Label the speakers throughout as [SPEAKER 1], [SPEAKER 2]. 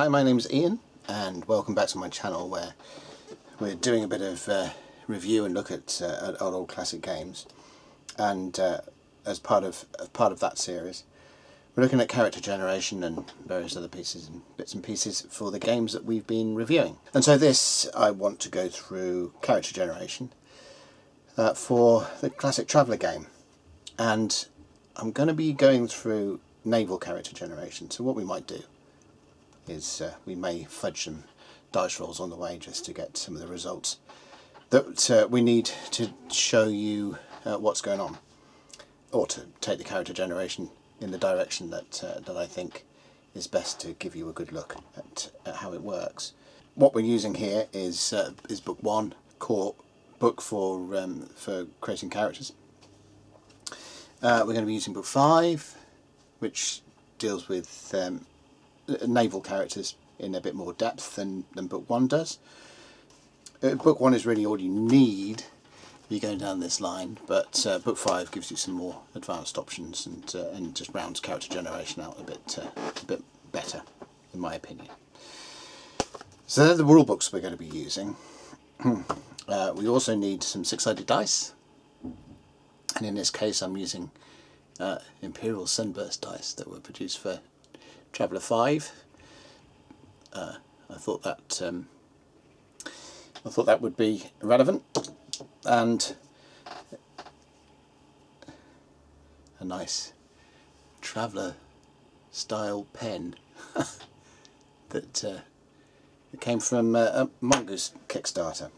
[SPEAKER 1] Hi, my name is Ian and welcome back to my channel where we're doing a bit of review and look at old classic games, and as part of that series we're looking at character generation and various other pieces and bits and pieces for the games that we've been reviewing. And so this, I want to go through character generation for the classic Traveller game, and I'm going to be going through Naval character generation. So what we might do is we may fudge some dice rolls on the way just to get some of the results that we need to show you what's going on, or to take the character generation in the direction that I think is best to give you a good look at how it works. What we're using here is book 1, core book for creating characters. We're going to be using book 5, which deals with naval characters in a bit more depth than book 1 does. Book 1 is really all you need if you're going down this line, but book 5 gives you some more advanced options and just rounds character generation out a bit better, in my opinion. So they're the rule books we're going to be using. We also need some 6-sided dice, and in this case I'm using Imperial Sunburst dice that were produced for Traveller 5. I thought that would be relevant, and a nice Traveller style pen that it came from a Mongoose Kickstarter.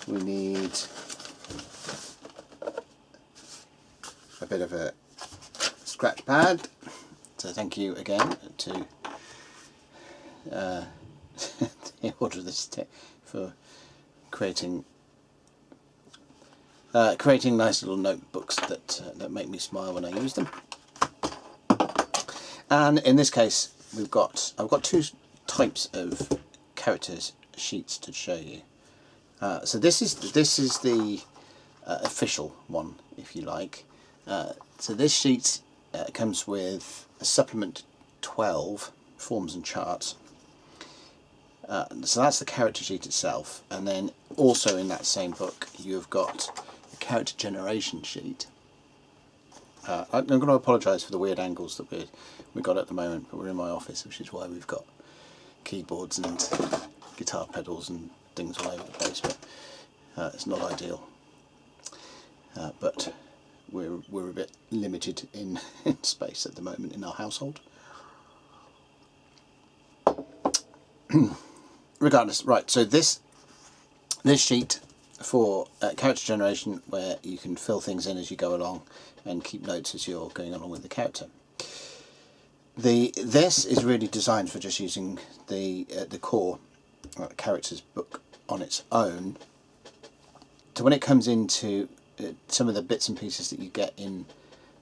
[SPEAKER 1] We need a bit of a scratch pad, so thank you again to the order of this for creating nice little notebooks that make me smile when I use them. And in this case I've got two types of characters sheets to show you. So this is the official one, if you like. So this sheet comes with a supplement 12, forms and charts. So that's the character sheet itself, and then also in that same book you've got a character generation sheet. I'm going to apologise for the weird angles that we got at the moment, but we're in my office, which is why we've got keyboards and guitar pedals and things all over the place, but it's not ideal. But we're a bit limited in space at the moment in our household. Regardless, right, so this sheet for character generation, where you can fill things in as you go along and keep notes as you're going along with the character. This is really designed for just using the core characters book on its own. So when it comes into some of the bits and pieces that you get in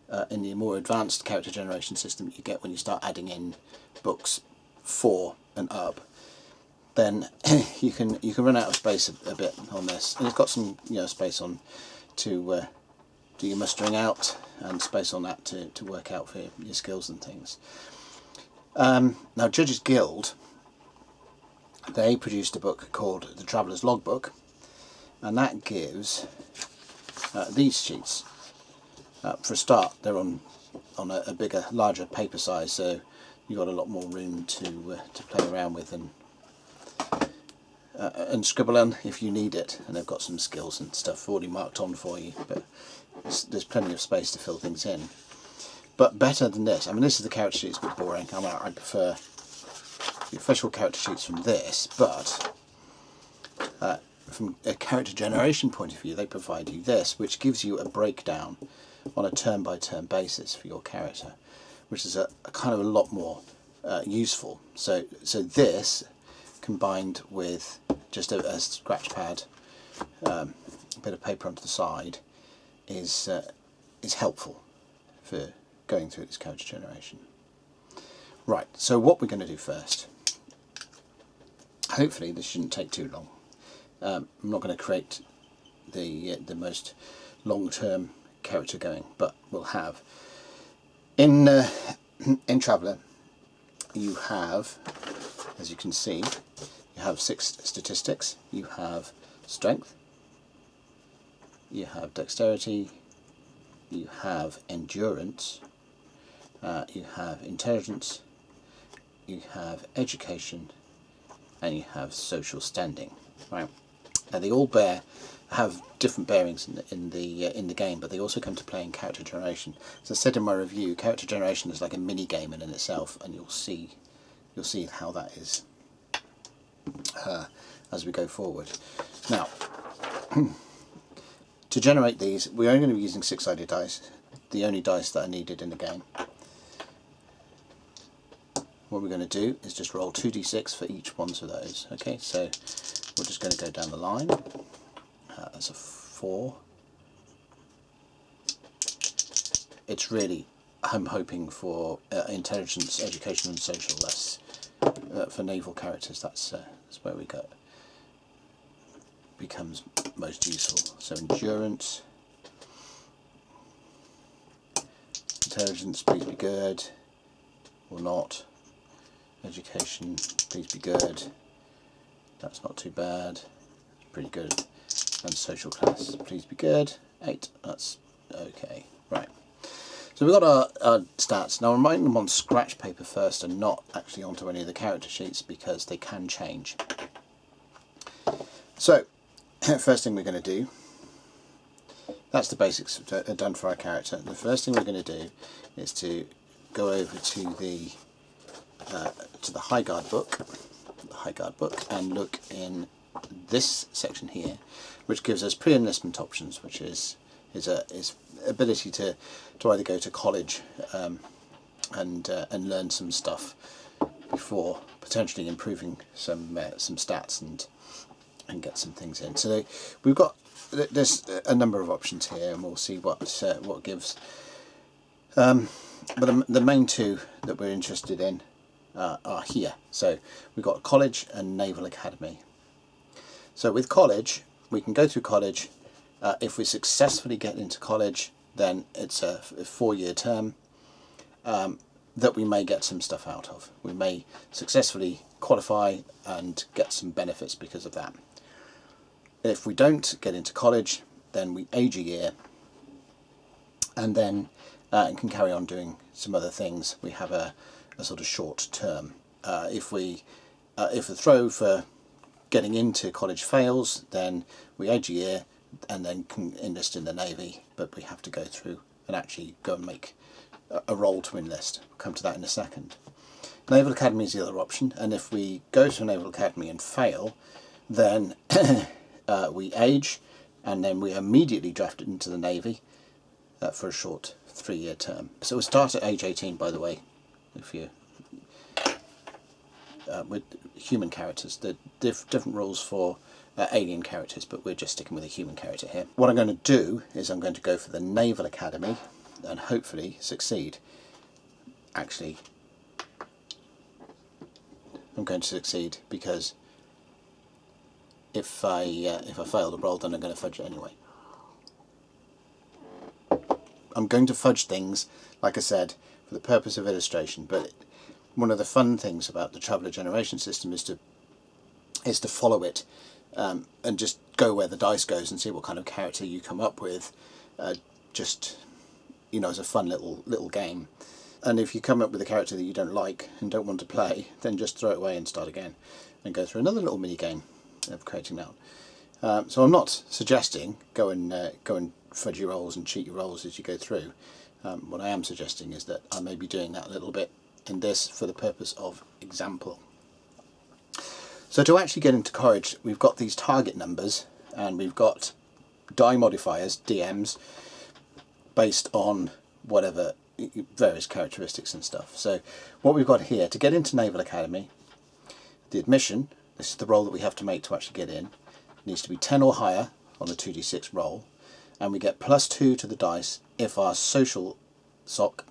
[SPEAKER 1] the more advanced character generation system that you get when you start adding in books 4 and up, then you can run out of space a bit on this, and it's got some space on to do your mustering out, and space on that to work out for your skills and things. Now Judges Guild, they produced a book called The Traveller's Logbook, and that gives these sheets. For a start, they're on a bigger, larger paper size, so you've got a lot more room to play around with and scribble on if you need it, and they've got some skills and stuff already marked on for you, but there's plenty of space to fill things in. But better than this, I mean, this is the character sheet, it's a bit boring. I prefer the official character sheets from this, but from a character generation point of view, they provide you this, which gives you a breakdown on a turn-by-turn basis for your character, which is a kind of a lot more useful. So this, combined with just a scratch pad, a bit of paper onto the side, is helpful for going through this character generation. Right, so what we're going to do first, hopefully this shouldn't take too long. I'm not going to create the most long-term character going, but we'll have in Traveller you have as you can see, you have 6 statistics. You have strength, you have dexterity, you have endurance, you have intelligence, you have education, and you have social standing. Right? Now they all have different bearings in the game, but they also come to play in character generation. As I said in my review, character generation is like a mini game in itself, and you'll see how that is as we go forward. Now, to generate these, we're only going to be using 6-sided dice, the only dice that are needed in the game. What we're going to do is just roll 2d6 for each one of those. Okay, so we're just going to go down the line. That's a 4. It's really, I'm hoping for intelligence, education and social. That's for naval characters, that's where we go. Becomes most useful. So endurance, intelligence, please be good, or not. Education, please be good. That's not too bad. Pretty good. And social class, please be good. 8. That's okay. Right. So we've got our stats. Now I'm writing them on scratch paper first and not actually onto any of the character sheets because they can change. So first thing we're going to do, that's the basics done for our character. The first thing we're going to do is to go over to the High Guard book, and look in this section here, which gives us pre-enlistment options, which is ability to either go to college and learn some stuff before potentially improving some stats and get some things in. So we've got, there's a number of options here, and we'll see what gives. But the main two that we're interested in are here. So we've got college and naval academy. So with college, we can go through college. If we successfully get into college, then it's a 4-year term that we may get some stuff out of. We may successfully qualify and get some benefits because of that. If we don't get into college, then we age a year and then can carry on doing some other things. We have a sort of short term. If the throw for getting into college fails, then we age a year and then can enlist in the Navy, but we have to go through and actually go and make a roll to enlist. We'll come to that in a second. Naval Academy is the other option, and if we go to a Naval Academy and fail, then we age and then we are immediately drafted into the Navy for a short 3-year term. So we'll start at age 18, by the way, if you with human characters. The different rules for alien characters, but we're just sticking with a human character here. What I'm going to do is I'm going to go for the Naval Academy and hopefully succeed. Actually, I'm going to succeed because if I fail the roll, then I'm going to fudge it anyway. I'm going to fudge things, like I said, for the purpose of illustration, but one of the fun things about the Traveller Generation system is to follow it and just go where the dice goes and see what kind of character you come up with, just, you know, as a fun little game. And if you come up with a character that you don't like and don't want to play, then just throw it away and start again and go through another little mini game of creating that. So I'm not suggesting go and fudge your rolls and cheat your rolls as you go through. What I am suggesting is that I may be doing that a little bit in this for the purpose of example. So to actually get into college, we've got these target numbers and we've got die modifiers, DMs, based on whatever various characteristics and stuff. So what we've got here, to get into Naval Academy, the admission, this is the roll that we have to make to actually get in, needs to be 10 or higher on the 2d6 roll, and we get +2 to the dice if our social SOC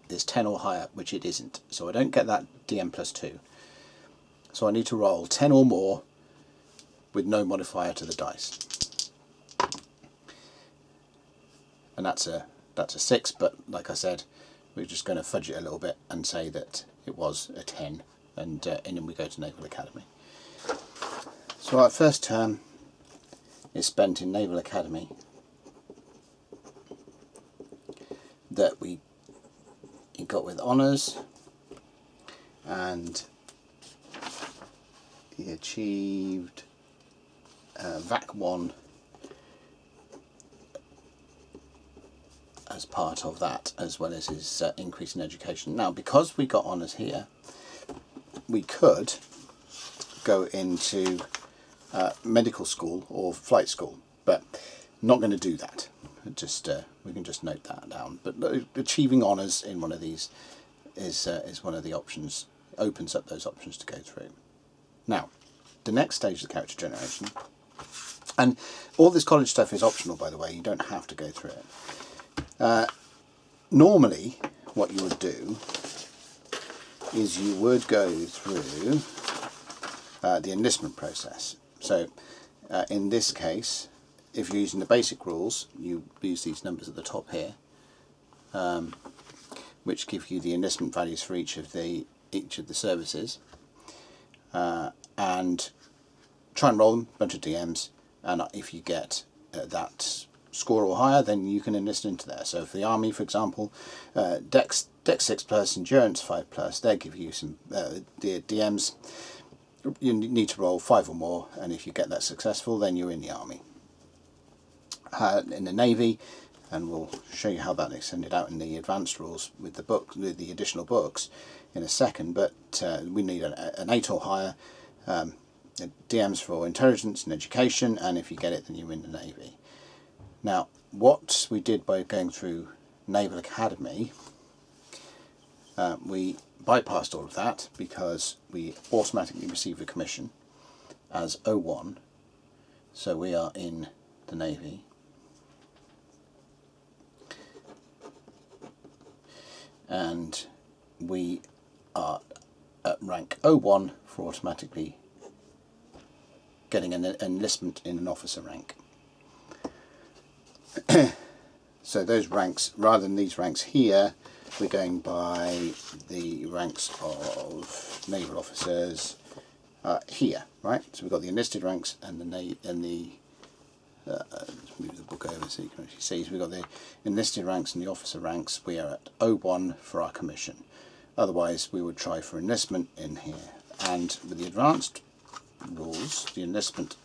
[SPEAKER 1] is 10 or higher, which it isn't. So I don't get that DM +2. So I need to roll 10 or more with no modifier to the dice. And that's a 6, but like I said, we're just going to fudge it a little bit and say that it was a 10 and then we go to Naval Academy. So our first term is spent in Naval Academy that we got with honours, and he achieved VAC 1 as part of that, as well as his increase in education. Now, because we got honours here, we could go into medical school or flight school, but not going to do that. Just we can just note that down. But achieving honours in one of these is one of the options. It opens up those options to go through. Now, the next stage of the character generation, and all this college stuff is optional, by the way. You don't have to go through it. Normally, what you would do is you would go through the enlistment process. So, in this case, if you're using the basic rules, you use these numbers at the top here, which give you the enlistment values for each of the services, and try and roll them, a bunch of DMs, and if you get that score or higher, then you can enlist into there. So for the Army, for example, Dex 6+, Endurance 5+, they give you some DMs. You need to roll 5 or more, and if you get that successful, then you're in the Army. In the Navy, and we'll show you how that extended out in the advanced rules with the book, with the additional books in a second, but we need an 8 or higher, DMs for intelligence and education, and if you get it, then you're in the Navy. Now, what we did by going through Naval Academy, we bypassed all of that because we automatically receive a commission as 01, so we are in the Navy. And we are at rank 01 for automatically getting an enlistment in an officer rank. So those ranks, rather than these ranks here, we're going by the ranks of naval officers here, right? So we've got the enlisted ranks and the let's move the book over so you can actually see. So we've got the enlisted ranks and the officer ranks. We are at 01 for our commission. Otherwise, we would try for enlistment in here. And with the advanced rules, the enlistment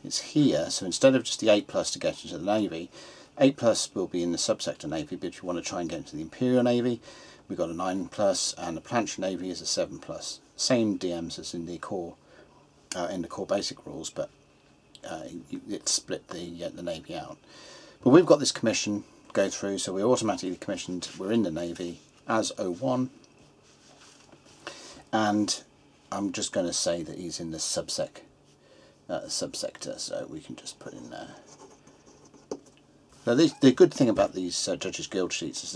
[SPEAKER 1] is here. So instead of just the 8+ to get into the Navy, 8+ will be in the subsector Navy. But if you want to try and get into the Imperial Navy, we've got a 9+, and the Planetary Navy is a 7+. Same DMs as in the core basic rules, but it split the Navy out. But we've got this commission go through, so we're automatically commissioned. We're in the Navy as 01, and I'm just going to say that he's in the subsector, so we can just put in there. Now, the good thing about these Judges Guild sheets is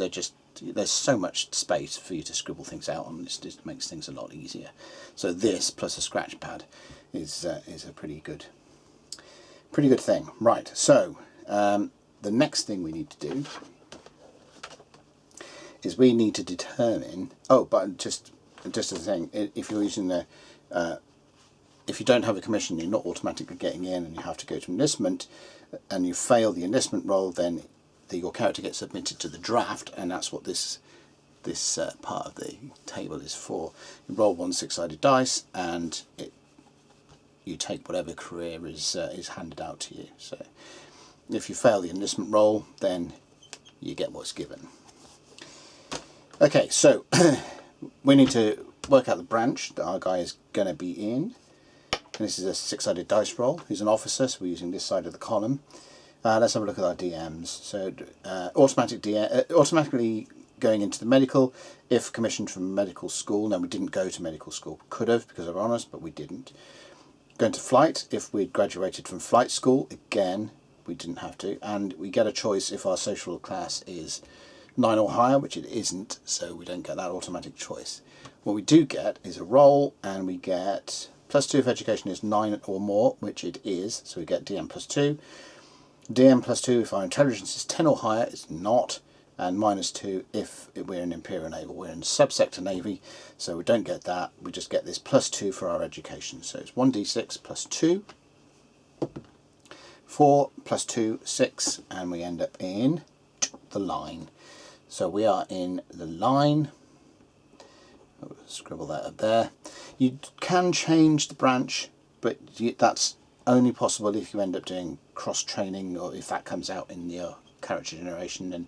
[SPEAKER 1] there's so much space for you to scribble things out on. This just makes things a lot easier. So this plus a scratch pad is a pretty good thing. Right, so the next thing we need to do is we need to determine, but just as a thing, if you're using if you don't have a commission, you're not automatically getting in and you have to go to enlistment, and you fail the enlistment roll, then your character gets submitted to the draft, and that's what this part of the table is for. You roll 1 6-sided dice, and you take whatever career is handed out to you. So if you fail the enlistment roll, then you get what's given. Okay, so we need to work out the branch that our guy is going to be in. And this is a 6-sided dice roll. He's an officer, so we're using this side of the column. Let's have a look at our DMs. So automatically going into the medical if commissioned from medical school. No, we didn't go to medical school. Could have because of honours, but we didn't. Going to flight if we'd graduated from flight school. Again, we didn't have to. And we get a choice if our social class is 9 or higher, which it isn't, so we don't get that automatic choice. What we do get is a roll, and we get +2 if education is 9 or more, which it is, so we get DM +2. DM +2 if our intelligence is 10 or higher, it's not, and -2 if we're in Imperial Naval. We're in Subsector Navy, so we don't get that. We just get this +2 for our education. So it's 1d6 plus 2, 4 plus 2, 6, and we end up in the line. So we are in the line. I'll scribble that up there. You can change the branch, but that's only possible if you end up doing cross-training, or if that comes out in your character generation, and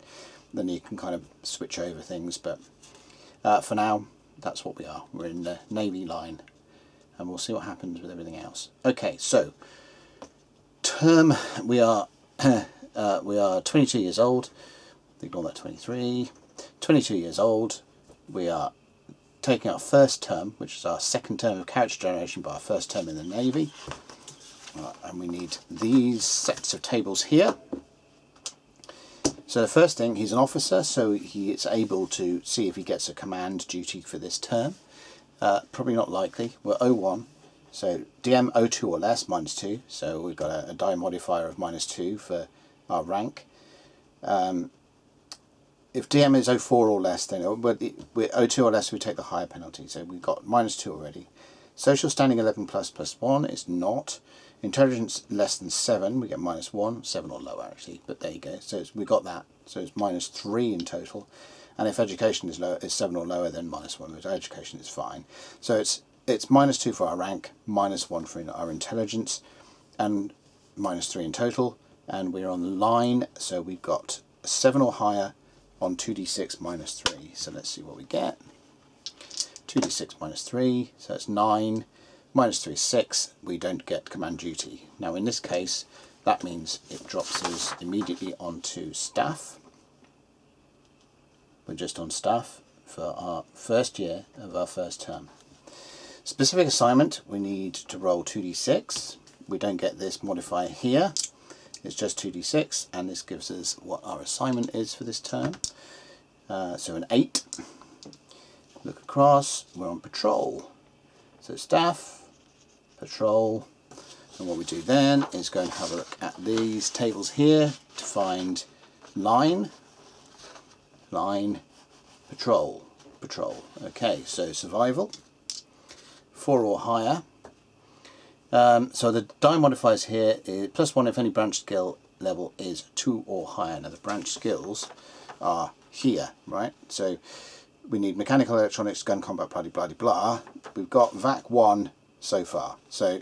[SPEAKER 1] then you can kind of switch over things. But for now, that's what we are. We're in the Navy line, and we'll see what happens with everything else. Okay, so term, we are 22 years old. Ignore that 23. 22 years old. We are taking our first term, which is our second term of character generation, but our first term in the Navy. And we need these sets of tables here. So the first thing, he's an officer, so he is able to see if he gets a command duty for this term. Probably not likely. We're 01, so DM 02 or less, -2. So we've got a die modifier of -2 for our rank. If DM is 04 or less, then we're 02 or less, we take the higher penalty. So we've got -2 already. Social standing 11 plus +1 is not. Intelligence less than 7, we get -1, 7 or lower actually, but there you go. So we got that. So it's -3 in total. And if education is 7 or lower, then -1, which education is fine. So it's -2 for our rank, -1 for our intelligence, and -3 in total. And we're on the line, so we've got 7 or higher on 2d6 -3. So let's see what we get. 2d6 -3, so it's 9. -3 is 6. We don't get command duty. Now in this case, that means it drops us immediately onto staff. We're just on staff for our first year of our first term. Specific assignment, we need to roll 2d6. We don't get this modifier here. It's just 2d6, and this gives us what our assignment is for this term. So an 8. Look across, we're on patrol. So staff, patrol, and what we do then is go and have a look at these tables here to find line, patrol. Okay, so survival, 4 or higher. So the die modifiers here is +1 if any branch skill level is 2 or higher. Now the branch skills are here, right? So we need mechanical, electronics, gun combat, blah blah blah. We've got VAC 1 so far. So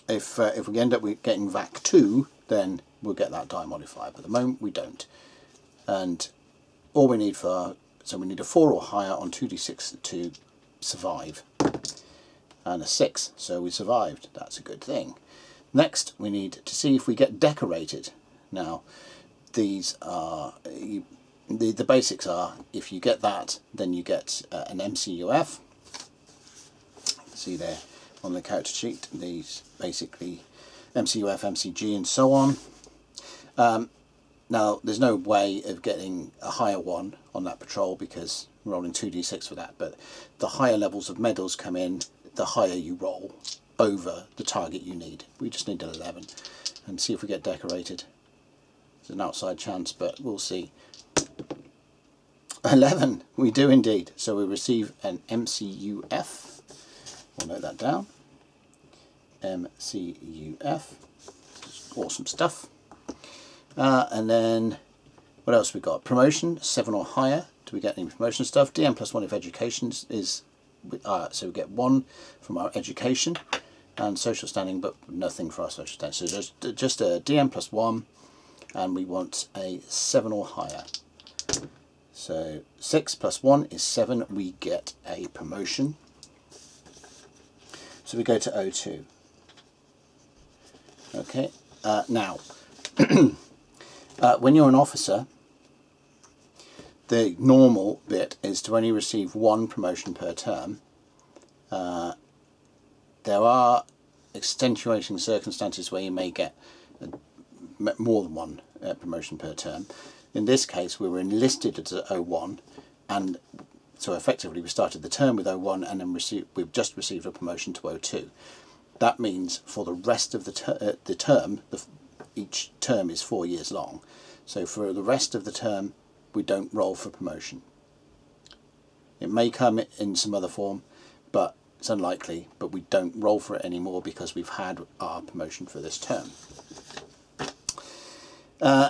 [SPEAKER 1] if we end up getting VAC 2, then we'll get that die modifier. But at the moment we don't. And all we need so we need a 4 or higher on 2d6 to survive. And a 6, so we survived. That's a good thing. Next, we need to see if we get decorated. Now, these are the basics are, if you get that, then you get an MCUF. See there on the character sheet, these basically MCUF, MCG, and so on. Now, there's no way of getting a higher one on that patrol because we're rolling 2d6 for that, but the higher levels of medals come in, the higher you roll over the target you need. We just need an 11 and see if we get decorated. It's an outside chance, but we'll see. 11, we do indeed. So we receive an MCUF. We'll note that down. MCUF. Awesome stuff. And then what else we got? Promotion, 7 or higher. Do we get any promotion stuff? DM +1 if education is so we get 1 from our education and social standing, but nothing for our social standing. So just a DM +1, and we want a 7 or higher. So 6 + 1 is 7. We get a promotion. So we go to 02. Okay. Now, when you're an officer, the normal bit is to only receive 1 promotion per term. There are extenuating circumstances where you may get more than 1 promotion per term. In this case, we were enlisted at 01, and so effectively we started the term with 01, and then we've just received a promotion to 02. That means for the rest of the term, each term is 4 years long. So for the rest of the term, we don't roll for promotion. It may come in some other form, but it's unlikely, but we don't roll for it anymore because we've had our promotion for this term.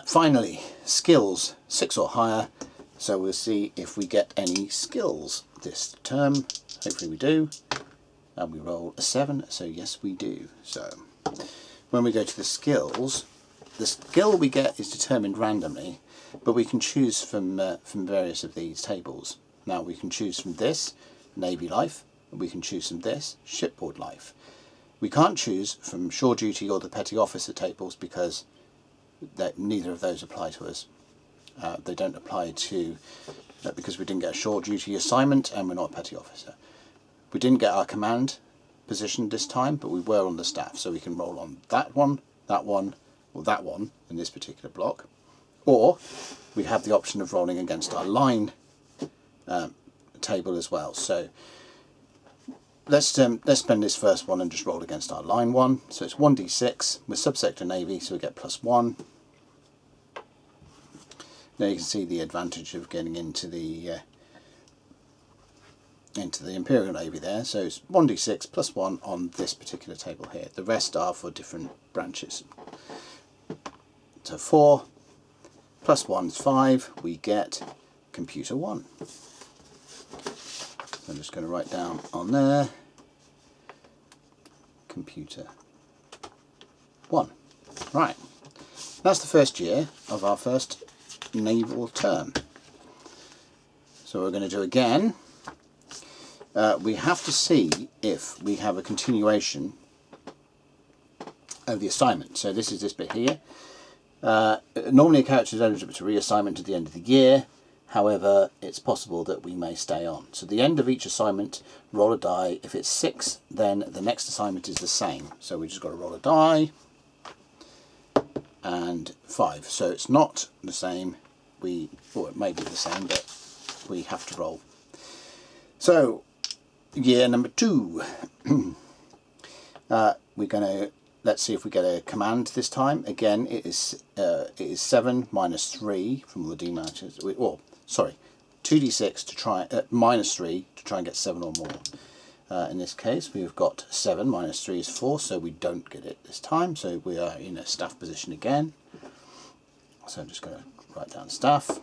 [SPEAKER 1] Finally, skills, 6 or higher. So we'll see if we get any skills this term. Hopefully we do. And we roll a 7, so yes we do. So when we go to the skills, the skill we get is determined randomly, but we can choose from various of these tables. Now we can choose from this, Navy Life, and we can choose from this, Shipboard Life. We can't choose from Shore Duty or the Petty Officer tables because neither of those apply to us. They don't apply to, because we didn't get a Shore Duty assignment and we're not a Petty Officer. We didn't get our command position this time, but we were on the staff, so we can roll on that one, or that one in this particular block. Or we have the option of rolling against our line table as well. So let's spend this first one and just roll against our line one. So it's 1d6 with subsector Navy, so we get +1. Now you can see the advantage of getting into the Imperial Navy there. So it's 1d6 +1 on this particular table here. The rest are for different branches. So 4 +1 is 5. We get Computer 1. I'm just going to write down on there, Computer 1. Right, that's the first year of our first naval term. So we're going to do again. We have to see if we have a continuation of the assignment. So this is this bit here. Normally a character is eligible to reassignment at the end of the year. However, it's possible that we may stay on. So at the end of each assignment, roll a die. If it's 6, then the next assignment is the same. So we just got to roll a die. And 5. So it's not the same. Or it may be the same, but we have to roll. So year number 2. Let's see if we get a command this time. Again, it is 7 minus 3 from all the D matches. Or sorry, 2d6 to try minus 3 to try and get 7 or more. In this case, we've got 7 minus 3 is 4, so we don't get it this time. So we are in a staff position again. So I'm just going to write down staff,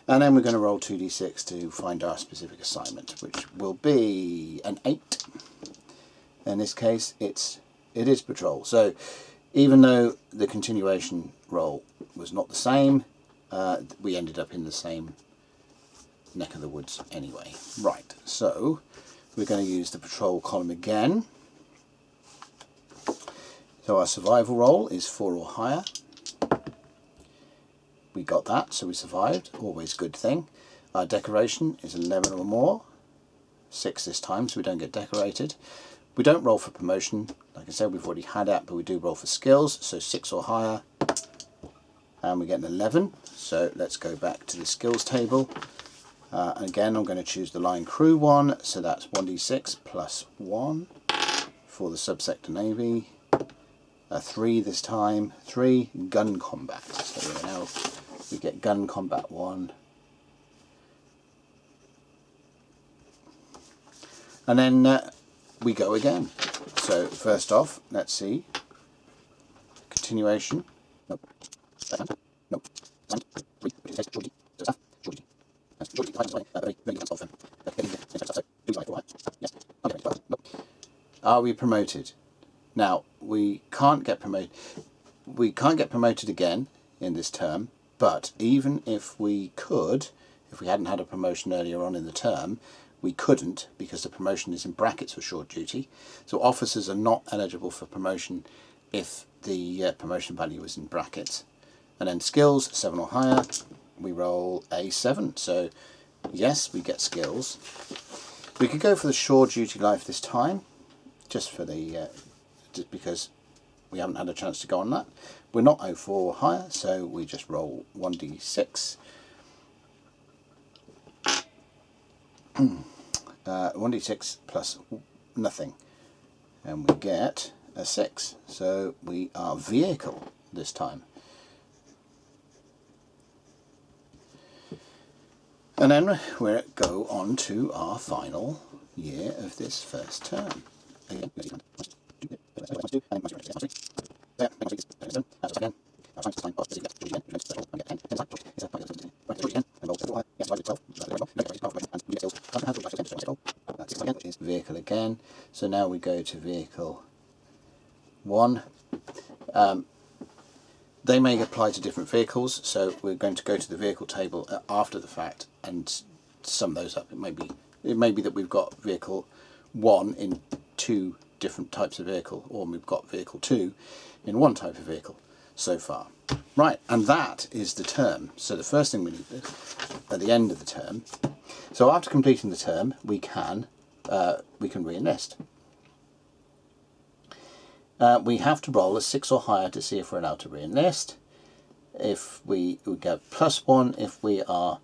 [SPEAKER 1] and then we're going to roll 2d6 to find our specific assignment, which will be an 8. In this case, it is patrol. So even though the continuation roll was not the same, we ended up in the same neck of the woods anyway. Right, so we're going to use the patrol column again. So our survival roll is 4 or higher. We got that, so we survived, always a good thing. Our decoration is 11 or more, 6 this time, so we don't get decorated. We don't roll for promotion, like I said, we've already had that, but we do roll for skills, so 6 or higher, and we get an 11. So let's go back to the skills table. Again, I'm going to choose the line crew one, so that's 1d6 plus 1 for the subsector Navy. 3 this time, 3 gun combat. So we get gun combat 1. And then we go again. So first off, let's see. Continuation. Nope. Nope. Are we promoted? Now we can't get promoted. We can't get promoted again in this term. But even if we could, if we hadn't had a promotion earlier on in the term, we couldn't because the promotion is in brackets for short duty. So officers are not eligible for promotion if the promotion value is in brackets. And then skills, 7 or higher, we roll a 7. So yes, we get skills. We could go for the shore duty life this time, just because we haven't had a chance to go on that. We're not 04 or higher, so we just roll 1d6. 1d6 plus nothing, and we get a 6. So we are vehicle this time. And then we'll go on to our final year of this first term. Vehicle again. So now we go to vehicle 1. They may apply to different vehicles, so we're going to go to the vehicle table after the fact and sum those up. It may be that we've got vehicle 1 in 2 different types of vehicle, or we've got vehicle 2 in 1 type of vehicle so far. Right, and that is the term. So the first thing we need at the end of the term. So after completing the term, we can re-enlist. We have to roll a 6 or higher to see if we're allowed to re-enlist. If we get +1 if we are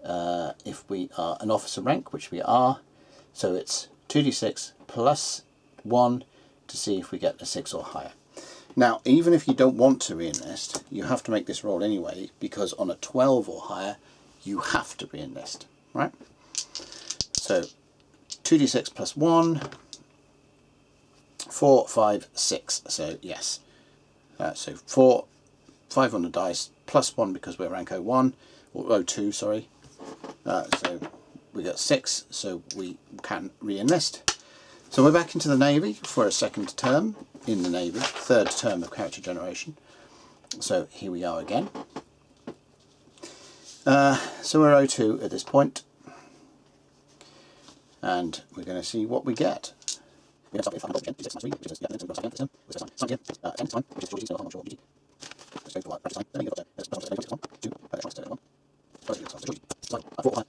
[SPEAKER 1] an officer rank, which we are. So it's 2d6 plus 1 to see if we get a 6 or higher. Now, even if you don't want to re-enlist, you have to make this roll anyway, because on a 12 or higher, you have to re-enlist, right? So 2d6 plus 1. 4, 5, 6. So yes. So 5 on the dice plus 1 because we're rank 01 or 02. Sorry. So we got 6. So we can re-enlist. So we're back into the Navy for a second term in the Navy, third term of character generation. So here we are again. So we're 02 at this point, and we're going to see what we get. We're going to start with 5 again, 6 which is yeah, time, which is 10 which is so I'm not sure. Let's go for practice time. Then you got let's start with 1, 2, let's start with 1. Let's start with 4, 5.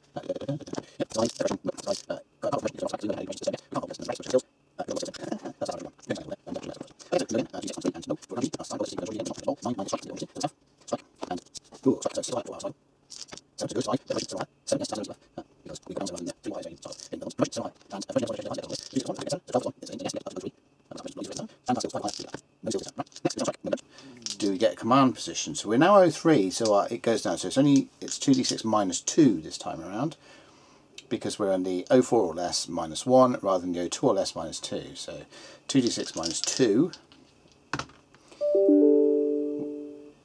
[SPEAKER 1] Do we get a command position? So we're now 03, so it goes down. So it's 2d6 minus 2 this time around, because we're on the 04 or less minus 1 rather than the 02 or less minus 2. So 2d6 minus 2,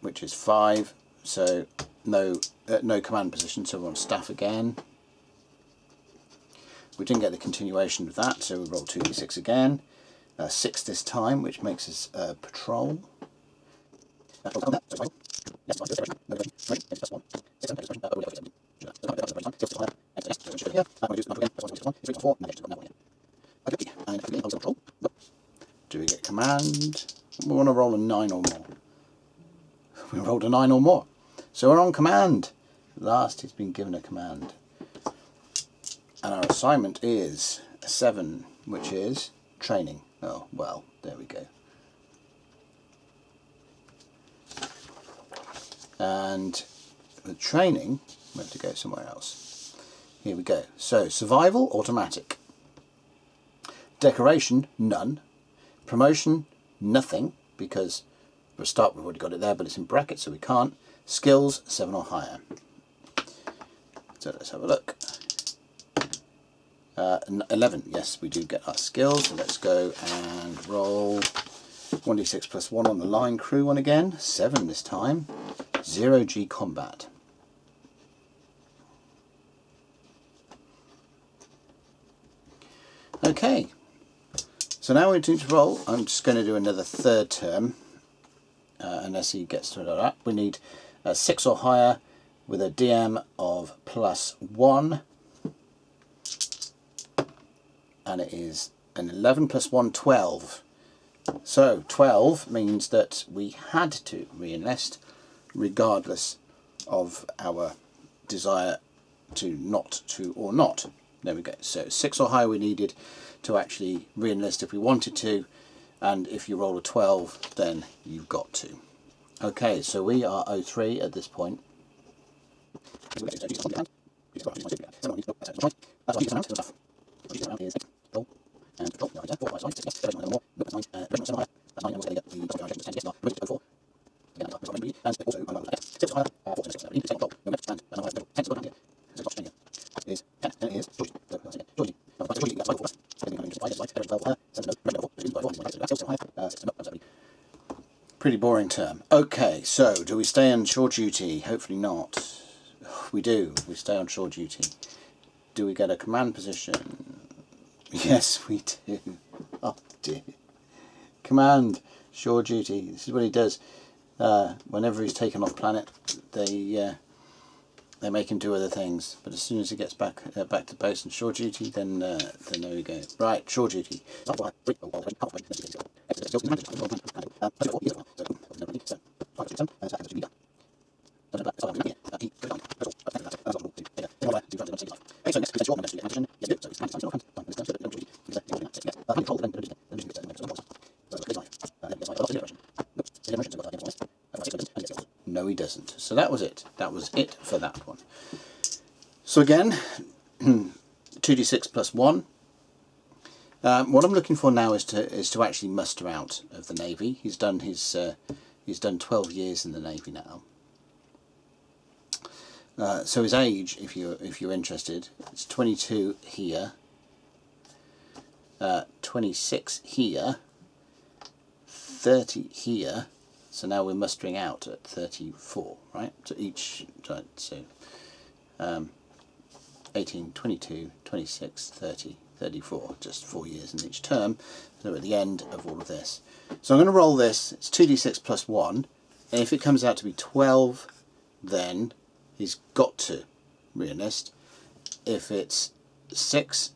[SPEAKER 1] which is 5. So no command position, so we're on staff again. We didn't get the continuation of that, so we roll 2d6 again. 6 this time, which makes us patrol. Do we get command? We want to roll a 9 or more. We rolled a 9 or more. So we're on command. Last he's been given a command. And our assignment is a 7, which is training. Oh, well, there we go. And with training, we have to go somewhere else. Here we go. So, survival, automatic. Decoration, none. Promotion, nothing, because for a start we've already got it there, but it's in brackets, so we can't. Skills, 7 or higher. So let's have a look. 11, yes, we do get our skills. So let's go and roll 1d6 plus 1 on the line crew one again. 7 this time. 0G combat. Okay, so now we need to roll. I'm just going to do another third term, unless he gets to that. We need a 6 or higher with a DM of +1, and it is an 11 plus 1, 12. So 12 means that we had to re-enlist regardless of our desire to not to or not. There we go. So 6 or higher we needed to actually re-enlist if we wanted to, and if you roll a 12 then you've got to. Okay, so we are 03 at this point. boring term. Okay, so do we stay on shore duty? Hopefully not. We do. We stay on shore duty. Do we get a command position? Yes, we do. Oh dear. Command, shore duty. This is what he does. Whenever he's taken off planet, they make him do other things. But as soon as he gets back to base and shore duty, then there we go. Right, shore duty. No, he doesn't. So that was it. That was it for that one. So again, 2d6 plus 1. What I'm looking for now is to actually muster out of the Navy. He's done 12 years in the Navy now. So his age, if you're interested, it's 22 here, 26 here, 30 here. So now we're mustering out at 34, right? So each, so 18, 22, 26, 30, 34, just 4 years in each term. So we're at the end of all of this. So I'm going to roll this. It's 2d6 plus 1. And if it comes out to be 12, then he's got to re-enlist. If it's 6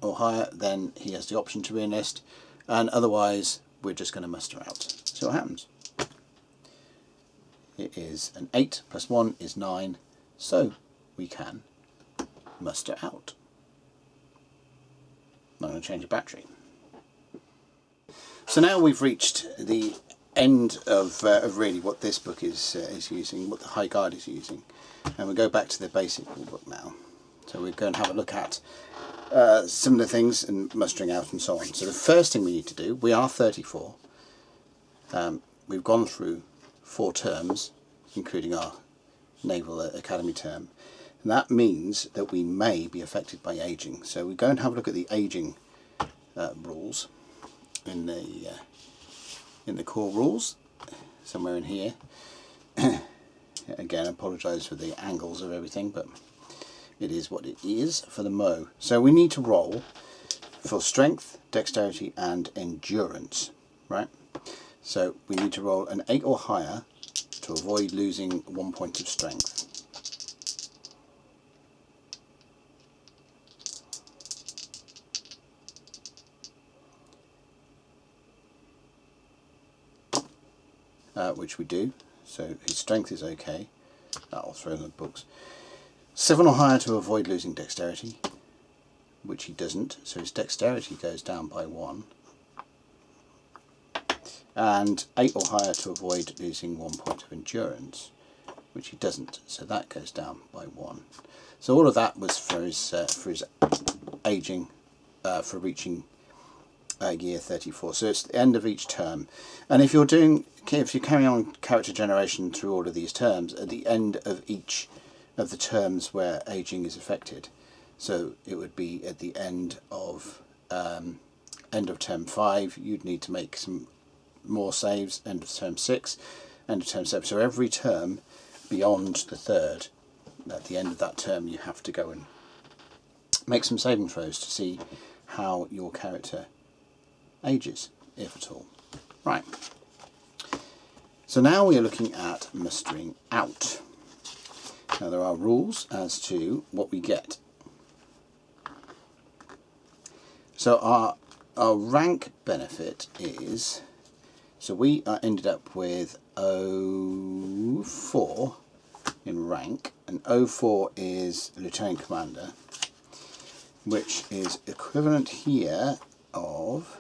[SPEAKER 1] or higher, then he has the option to re-enlist. And otherwise, we're just going to muster out. See what happens. It is an 8 plus 1 is 9, so we can muster out. I'm going to change the battery. So now we've reached the end of really what this book is using, what the High Guard is using, and we go back to the basic rule book now. So we're going to have a look at some of the things and mustering out and so on. So the first thing we need to do, we are 34. We've gone through 4 terms, including our Naval Academy term, and that means that we may be affected by ageing. So we go and have a look at the ageing rules in the core rules, somewhere in here. Again, I apologise for the angles of everything, but it is what it is for the Mo. So we need to roll for strength, dexterity and endurance, right? So we need to roll an 8 or higher to avoid losing 1 point of strength. Which we do, so his strength is okay. I'll throw in the books. 7 or higher to avoid losing dexterity, which he doesn't, so his dexterity goes down by 1. And 8 or higher to avoid losing 1 point of endurance, which he doesn't, so that goes down by 1. So all of that was for his aging, for reaching year 34. So it's the end of each term, and if you're carrying on character generation through all of these terms, at the end of each of the terms where aging is affected, so it would be at the end of term 5, you'd need to make some more saves, end of term 6, end of term 7. So every term beyond the 3rd, at the end of that term, you have to go and make some saving throws to see how your character ages, if at all. Right. So now we are looking at mustering out. Now there are rules as to what we get. So our rank benefit is, so we ended up with 04 in rank, and 04 is Lieutenant Commander, which is equivalent here of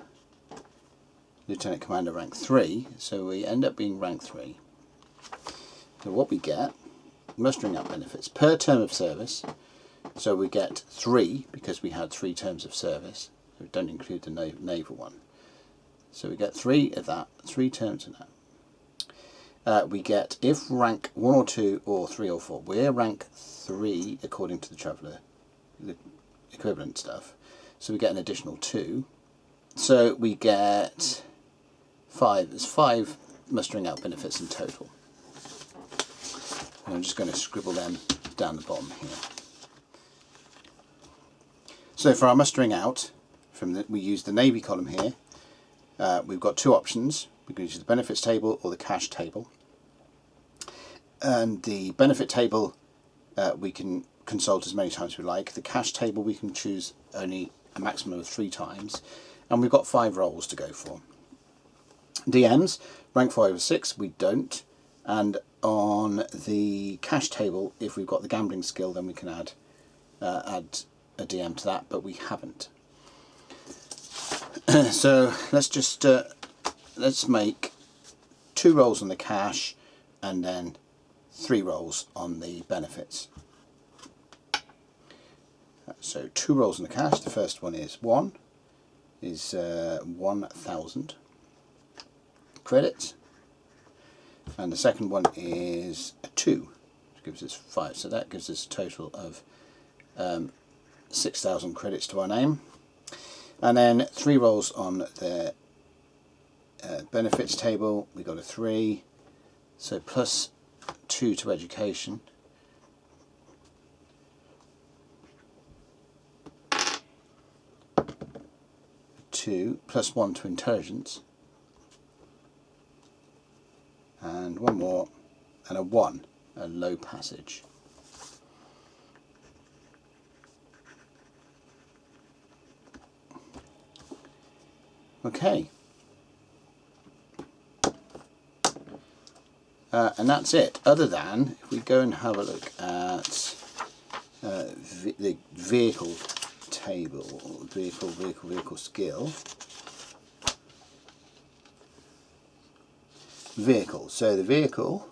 [SPEAKER 1] Lieutenant Commander rank 3, so we end up being rank 3. So what we get, mustering out benefits per term of service, so we get 3 because we had 3 terms of service, so we don't include the naval one. So we get 3 of that, 3 terms of that. We get, if rank 1 or 2 or 3 or 4, we're rank 3 according to the Traveller, the equivalent stuff, so we get an additional 2. So we get 5. There's 5 mustering out benefits in total. And I'm just going to scribble them down the bottom here. So for our mustering out, we use the Navy column here. We've got two options. We can use the benefits table or the cash table. And the benefit table we can consult as many times as we like. The cash table we can choose only a maximum of 3 times. And we've got 5 roles to go for. DMs, rank 5 or 6, we don't. And on the cash table, if we've got the gambling skill, then we can add a DM to that, but we haven't. So let's just let's make 2 rolls on the cash and then 3 rolls on the benefits. So 2 rolls on the cash. The first one is 1 1,000 credits, and the second one is a 2, which gives us 5. So that gives us a total of 6,000 credits to our name. And then 3 rolls on the benefits table. We got a 3, so plus 2 to education. Plus 1 to intelligence, and 1 more, and a 1, a low passage. Okay, and that's it, other than if we go and have a look at the vehicle table, vehicle skill. Vehicle. So the vehicle,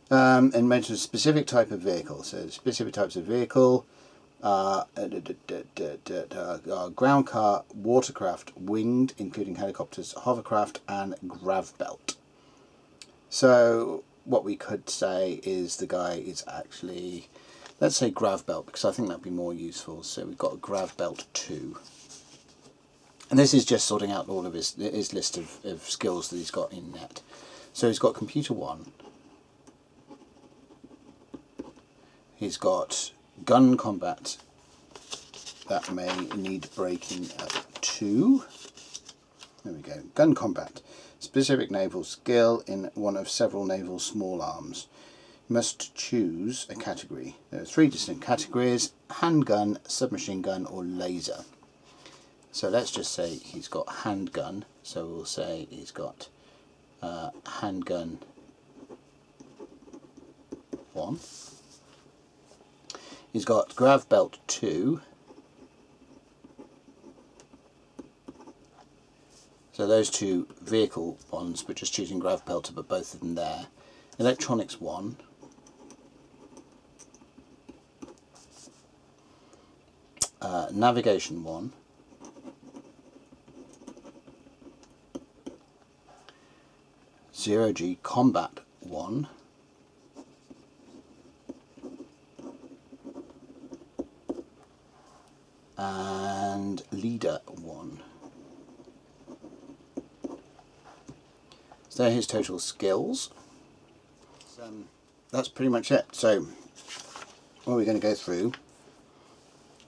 [SPEAKER 1] and mentions a specific type of vehicle. So specific types of vehicle are ground car, watercraft, winged, including helicopters, hovercraft, and grav belt. So what we could say is the guy is actually, let's say grav belt, because I think that'd be more useful. So we've got a grav belt 2. And this is just sorting out all of his list of skills that he's got in net. So he's got computer 1. He's got gun combat that may need breaking at 2. There we go. Gun combat. Specific naval skill in one of several naval small arms. Must choose a category. There are 3 distinct categories: handgun, submachine gun, or laser. So let's just say he's got handgun. So we'll say he's got handgun 1. He's got grav belt 2. So those 2 vehicle ones, we're just choosing grav belt, but both of them there. Electronics 1. Navigation 1. Zero G combat 1. And leader 1. So his total skills. That's pretty much it. So what we're going to go through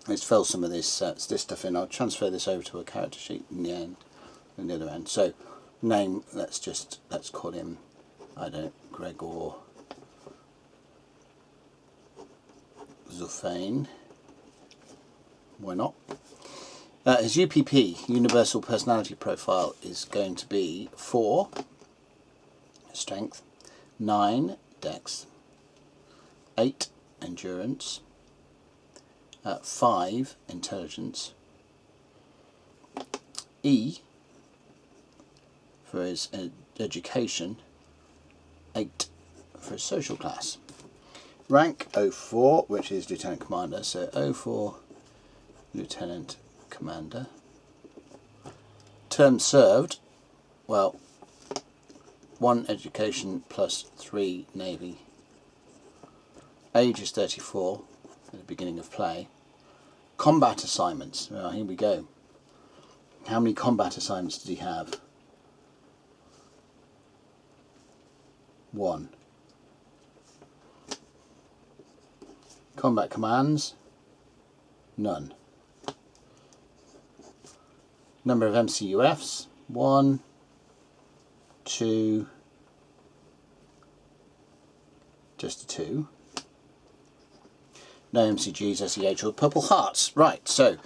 [SPEAKER 1] is fill some of this stuff in. I'll transfer this over to a character sheet in the end, on the other end. So name, let's call him, I don't know, Gregor Zufane. Why not? His UPP, Universal Personality Profile, is going to be 4 Strength, 9 Dex, 8 Endurance, 5 Intelligence, E for his education, 8 for his social class. Rank 04, which is Lieutenant Commander, so 04 Lieutenant Commander. Term served, well, 1 education plus 3 Navy. Age is 34 at the beginning of play. Combat assignments, well, here we go. How many combat assignments did he have? 1. Combat commands, none. Number of MCUFs, 1, 2, just a 2. No MCGs, SEH or Purple Hearts. Right, so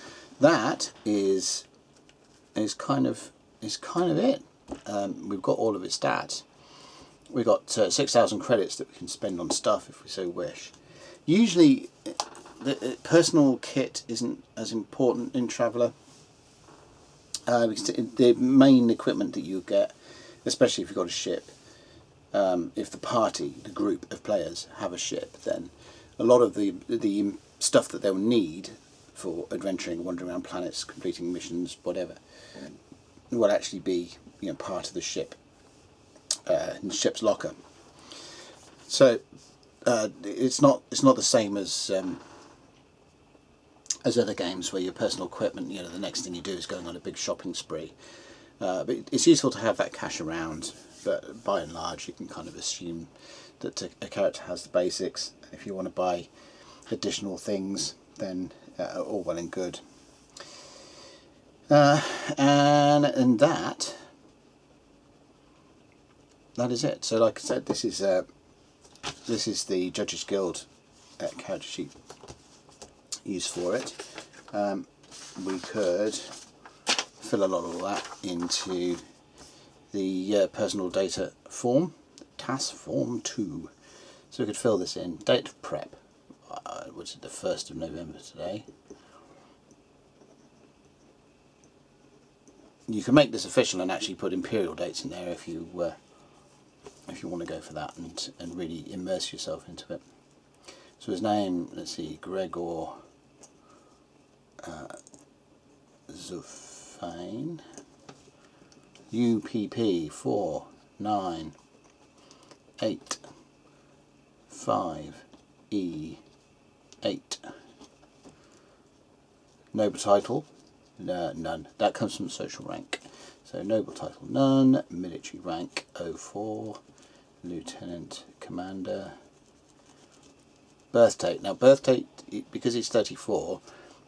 [SPEAKER 1] that is kind of it. We've got all of its stats. We've got 6,000 credits that we can spend on stuff if we so wish. Usually, the personal kit isn't as important in Traveller. Because the main equipment that you get, especially if you've got a ship, if the party, the group of players have a ship, then a lot of the stuff that they'll need for adventuring, wandering around planets, completing missions, whatever, will actually be, you know, part of the ship, in the ship's locker. So it's not the same as other games where your personal equipment, you know, the next thing you do is going on a big shopping spree. But it's useful to have that cash around. But by and large, you can kind of assume that a character has the basics. If you want to buy additional things, then all well and good. And that is it. So, like I said, this is the Judges Guild character sheet used for it. We could fill a lot of that into the personal data form, task form 2. So we could fill this in. Date of prep, which is the 1st of November today. You can make this official and actually put imperial dates in there if you want to go for that and really immerse yourself into it. So his name, let's see, Gregor Zufane, UPP 49855E8. Noble title, none. That comes from social rank. So noble title, none. Military rank, 04. Lieutenant Commander. Birth date. Now birth date, because it's 34,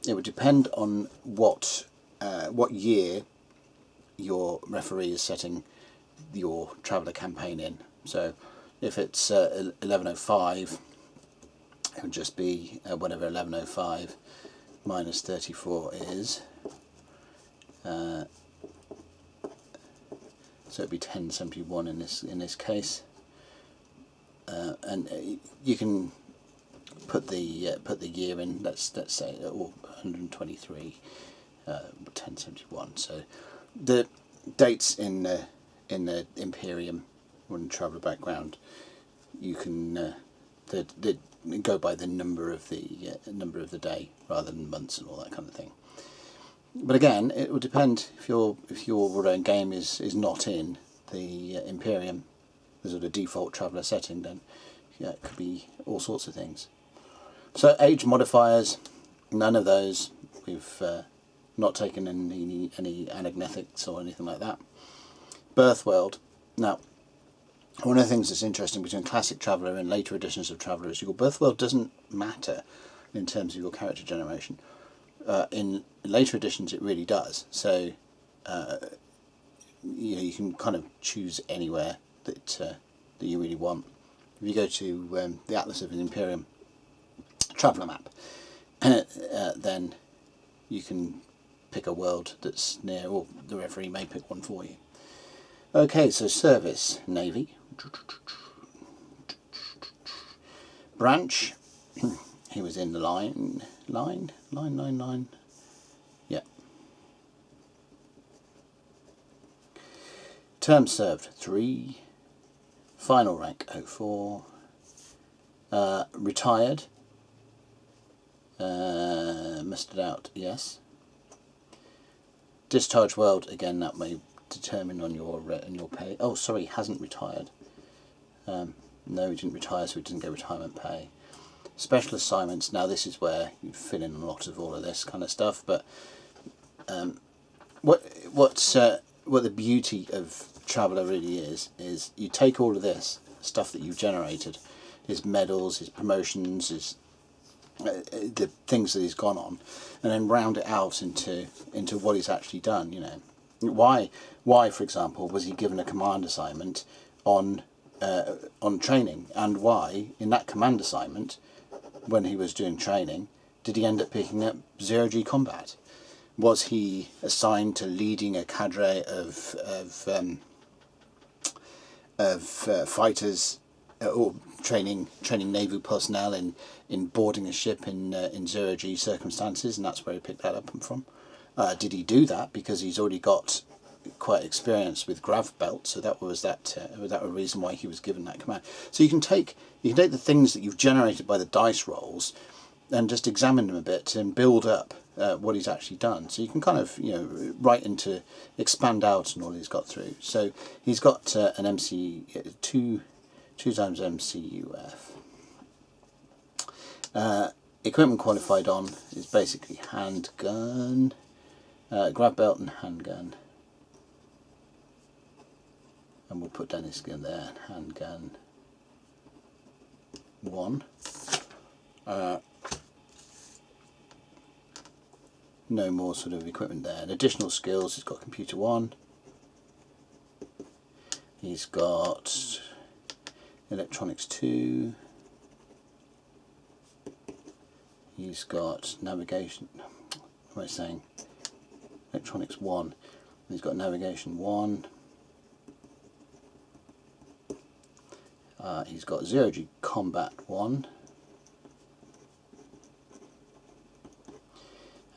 [SPEAKER 1] it would depend on what year your referee is setting your Traveller campaign in. So if it's 1105, it would just be whatever 1105 minus 34 is. So it'd be 1071 in this case. And you can put the year in. Let's say 123, 1071. So the dates in the Imperium or in the Traveller background, you can go by the number of the day rather than months and all that kind of thing. But again, it will depend if your game is not in the Imperium, the sort of default Traveller setting, then yeah, it could be all sorts of things. So age modifiers, none of those. We've not taken any anagnethics or anything like that. Birth world. Now, one of the things that's interesting between classic Traveller and later editions of Traveller is your birth world doesn't matter in terms of your character generation. In later editions, it really does. So you can kind of choose anywhere that you really want. If you go to the Atlas of an Imperium Traveller map, then you can pick a world that's near, or the referee may pick one for you. Okay, so service, Navy. Branch, he was in the line, yeah. Term served, 3. Final rank, 04. Retired, mustered out, yes. Discharge world, again, that may determine on your pay. Oh, sorry, hasn't retired. No, he didn't retire, so he didn't get retirement pay. Special assignments. Now this is where you fill in a lot of all of this kind of stuff. But what the beauty of Traveller really is you take all of this stuff that you've generated, his medals, his promotions, his the things that he's gone on, and then round it out into what he's actually done. You know, why, for example, was he given a command assignment on training, and why in that command assignment, when he was doing training, did he end up picking up 0G combat? Was he assigned to leading a cadre of fighters, or training naval personnel in boarding a ship in 0G circumstances, and that's where he picked that up from? Did he do that because he's already got quite experience with grav belt, so that was a reason why he was given that command? So you can take the things that you've generated by the dice rolls and just examine them a bit and build up what he's actually done. So you can kind of, you know, expand out on all he's got through. So he's got an MC, two times MCUF. Equipment qualified on is basically handgun, grav belt and handgun. And we'll put Dennis gun there, handgun 1. No more sort of equipment there. And additional skills, he's got computer 1. He's got electronics 2. He's got navigation, what am I saying? Electronics 1. He's got navigation 1. He's got 0G combat 1.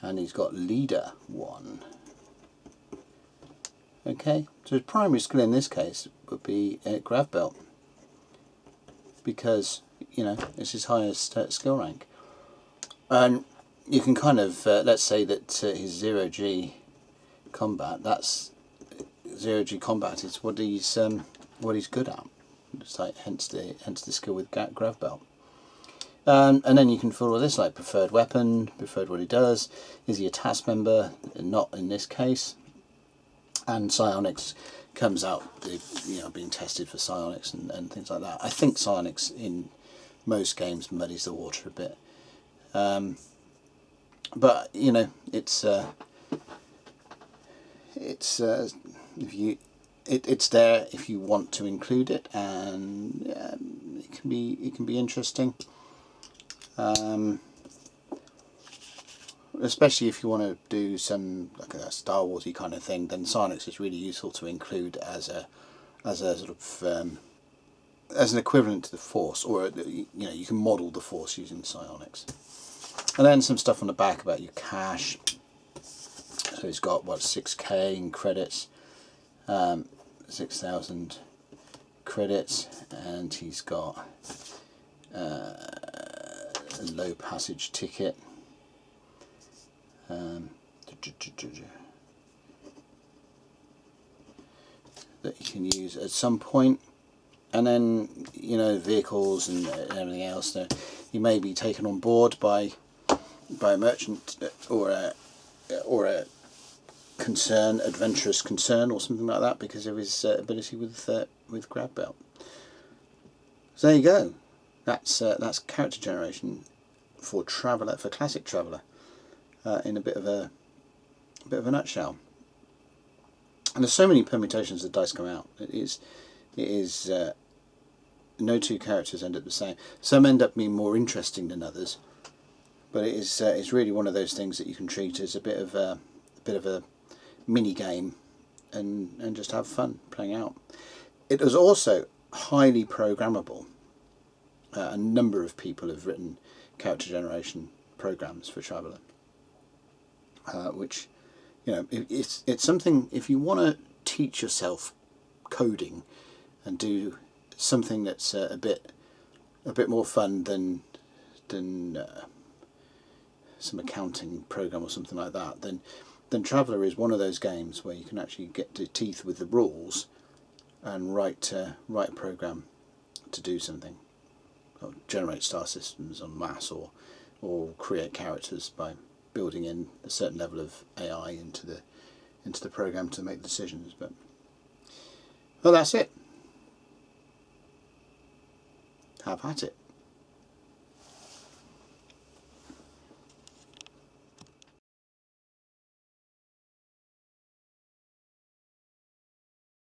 [SPEAKER 1] And he's got leader 1. Okay, so his primary skill in this case would be grav belt, because, you know, it's his highest skill rank. And you can kind of let's say that his 0G combat, that's 0G combat is what he's good at. It's like hence the skill with grav belt. And then you can follow this, like preferred weapon, preferred what he does. Is he a task member? Not in this case. And psionics comes out, you know, being tested for psionics and things like that. I think psionics in most games muddies the water a bit. But you know, it's there if you want to include it, and it can be interesting. Especially if you want to do some like a Star Warsy kind of thing, then psionics is really useful to include as a sort of as an equivalent to the Force, or you know, you can model the Force using psionics. And then some stuff on the back about your cash. So he's got what, 6k in credits, 6,000 credits, and he's got a low passage ticket. That you can use at some point, and then, you know, vehicles and everything else. That he may be taken on board by a merchant or a concern, adventurous concern, or something like that, because of his ability with grav belt. So there you go. That's character generation for Traveller, for classic Traveller, in a bit of a nutshell. And there's so many permutations that dice come out. It is no two characters end up the same. Some end up being more interesting than others, but it's really one of those things that you can treat as a bit of a mini game and just have fun playing out. It was also highly programmable. A number of people have written character generation programs for Traveller, which, you know, it's something, if you want to teach yourself coding and do something that's a bit more fun than some accounting program or something like that, then Traveller is one of those games where you can actually get to teeth with the rules and write a program to do something, or generate star systems en masse, or create characters by building in a certain level of AI into the program to make decisions. But well, that's it. have at it.